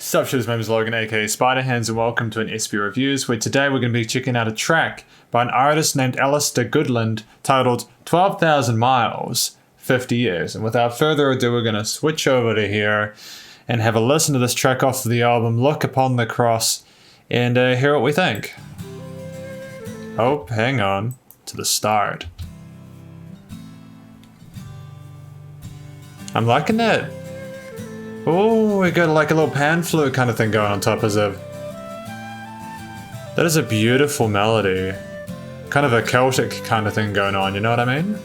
Sup, my name is Logan, aka Spiderhands, and welcome to an SB Reviews, where today we're going to be checking out a track by an artist named Alastair Goodland titled 12,000 Miles, 50 Years. And without further ado, we're going to switch over to here and have a listen to this track off of the album Look Upon the Cross and hear what we think. Oh, hang on to the start. I'm liking that. Oh, we got like a little pan flute kind of thing going on top as if. That is a beautiful melody. Kind of a Celtic kind of thing going on, you know what I mean?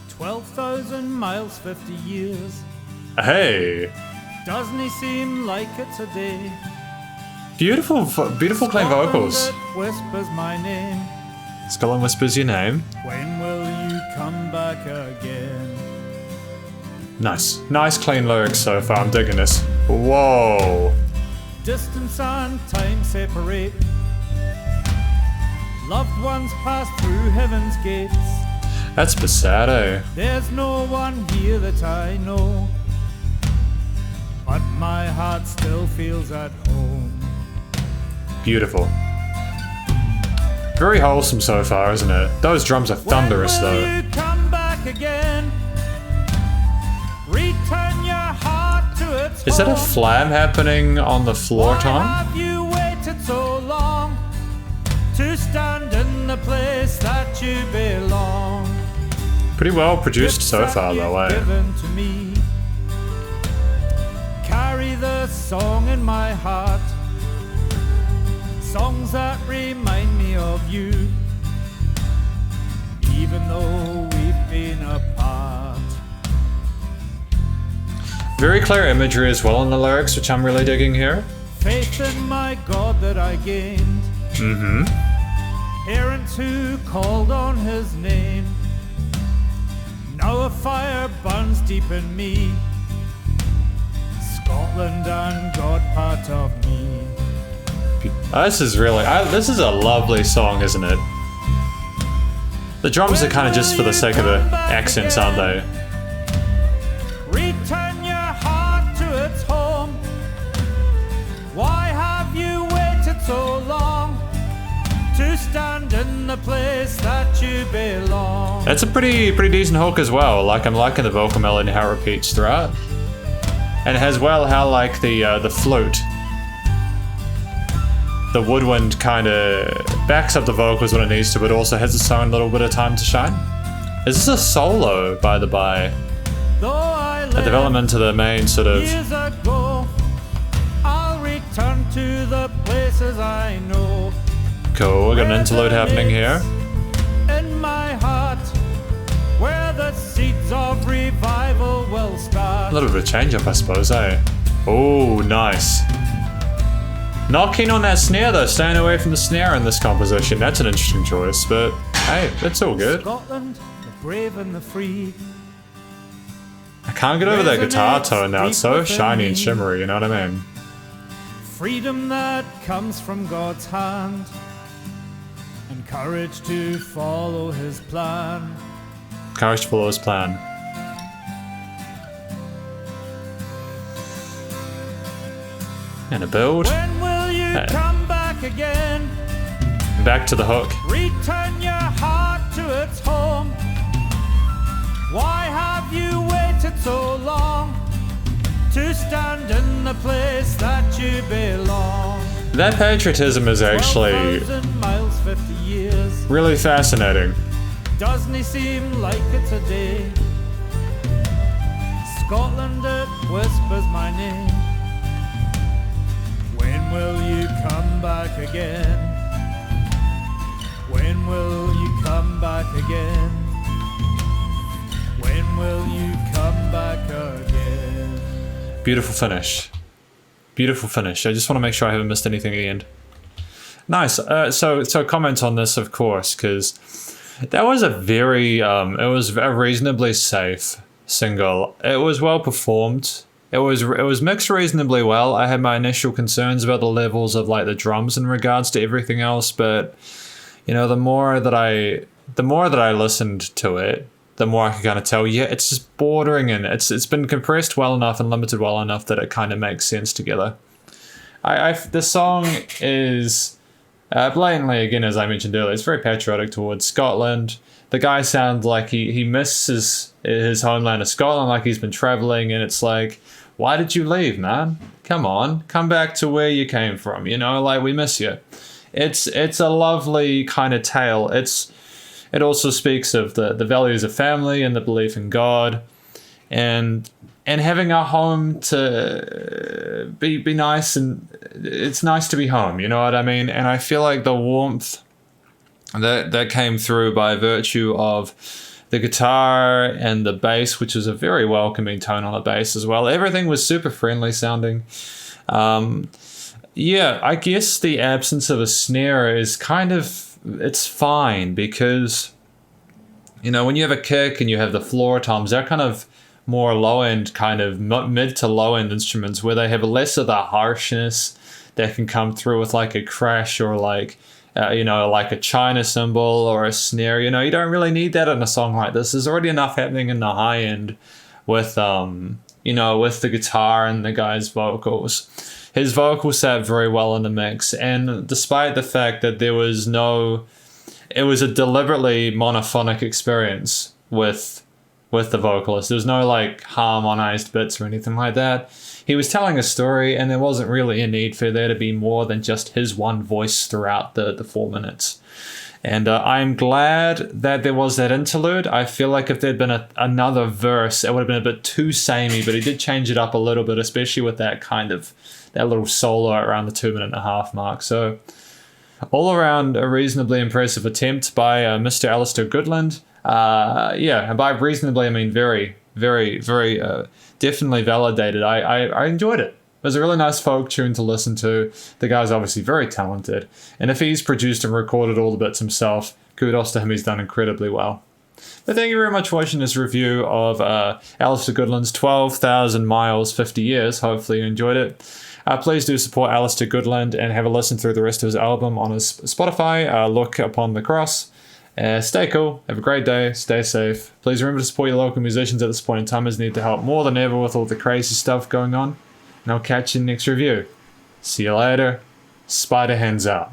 12,000 miles, 50 years. Hey! Doesn't he seem like it today? Beautiful clean vocals. Scotland whispers my name. Scotland whispers your name. When will you come back again? Nice clean lyrics so far, I'm digging this. Whoa! Distance and time separate. Loved ones pass through heaven's gates. That's sad, eh? There's no one here that I know, but my heart still feels at home. Beautiful. Very wholesome so far, isn't it? Those drums are thunderous though. When will you come back again? Return your heart to its Is that a home. flam happening on the floor, Why Tom? have you waited so long to stand in the place that you belong? Pretty well produced so Gifts far that though, you've eh? given to me. Carry the song in my heart, songs that remind me of you, even though we've been apart. Very clear imagery as well in the lyrics, which I'm really digging here. Faith in my God that I gained, parents who called on his name. Now a fire burns deep in me, Scotland and God part of me. This is really, this is a lovely song, isn't it? The drums are kind of just for the sake of the accents, aren't they? Return your heart to its home. Why have you waited so long to stand in the place that you belong? That's a pretty decent hook as well. Like, I'm liking the vocal melody and how it repeats throughout. And as well how like the flute, the woodwind kind of backs up the vocals when it needs to, but also has the song a little bit of time to shine. Is this a solo, by the by? A development to the main sort of... Years ago, I'll return to the places I know. Cool, we got an interlude happening here. In my heart, where the seeds of revival will start. A little bit of change up, I suppose, eh? Oh, nice. Not keen on that snare though, staying away from the snare in this composition. That's an interesting choice, but hey, it's all good. Scotland, the brave and the free. I can't get over that guitar tone now, it's so shiny and shimmery, you know what I mean? Freedom that comes from God's hand, and courage to follow his plan. Courage to follow his plan. And a build. When will you come back again? Back to the hook. Return your heart to its home. Why have you waited so long to stand in the place that you belong? That patriotism is actually 12,000 miles, 50 years. really fascinating. Doesn't he seem like it today? Scotland, it whispers my name. When will you come back again? When will you come back again? When will you come back again? Beautiful finish. Beautiful finish. I just want to make sure I haven't missed anything at the end. Nice. So comment on this, of course, because that was a very, it was a reasonably safe single. It was well performed. It was mixed reasonably well. I had my initial concerns about the levels of like the drums in regards to everything else, but you know, the more that I listened to it, the more I can kind of tell, yeah, it's just bordering in. It's been compressed well enough and limited well enough that it kind of makes sense together. The song is blatantly, again, as I mentioned earlier, it's very patriotic towards Scotland. The guy sounds like he misses his homeland of Scotland, like he's been traveling, and it's like, why did you leave, man? Come on, come back to where you came from, like we miss you. It's a lovely kind of tale. It also speaks of the values of family and the belief in God, and having a home to be nice, and it's nice to be home, you know what I mean? And I feel like the warmth that came through by virtue of the guitar and the bass, which is a very welcoming tone on the bass as well. Everything was super friendly sounding. Yeah, I guess the absence of a snare is it's fine, because, when you have a kick and you have the floor toms, they're kind of more low-end, kind of mid to low-end instruments, where they have less of the harshness that can come through with like a crash or like a China cymbal or a snare. You don't really need that in a song like this. There's already enough happening in the high end with with the guitar and the guy's vocals. His vocals sat very well in the mix, and despite the fact that it was a deliberately monophonic experience with the vocalist. There's no like harmonized bits or anything like that. He was telling a story, and there wasn't really a need for there to be more than just his one voice throughout the 4 minutes. And I'm glad that there was that interlude. I feel like if there'd been another verse, it would have been a bit too samey, but he did change it up a little bit, especially with that little solo around the 2.5-minute mark. So all around a reasonably impressive attempt by Mr. Alastair Goodland. And by reasonably, I mean very, very, very definitely validated. I enjoyed it. It was a really nice folk tune to listen to. The guy's obviously very talented. And if he's produced and recorded all the bits himself, kudos to him, he's done incredibly well. But thank you very much for watching this review of Alastair Goodland's 12,000 Miles, 50 Years. Hopefully you enjoyed it. Please do support Alastair Goodland and have a listen through the rest of his album on his Spotify. Look Upon the Cross. Stay cool. Have a great day. Stay safe. Please remember to support your local musicians at this point in time, as they need to help more than ever with all the crazy stuff going on. And I'll catch you in the next review. See you later. Spider hands out.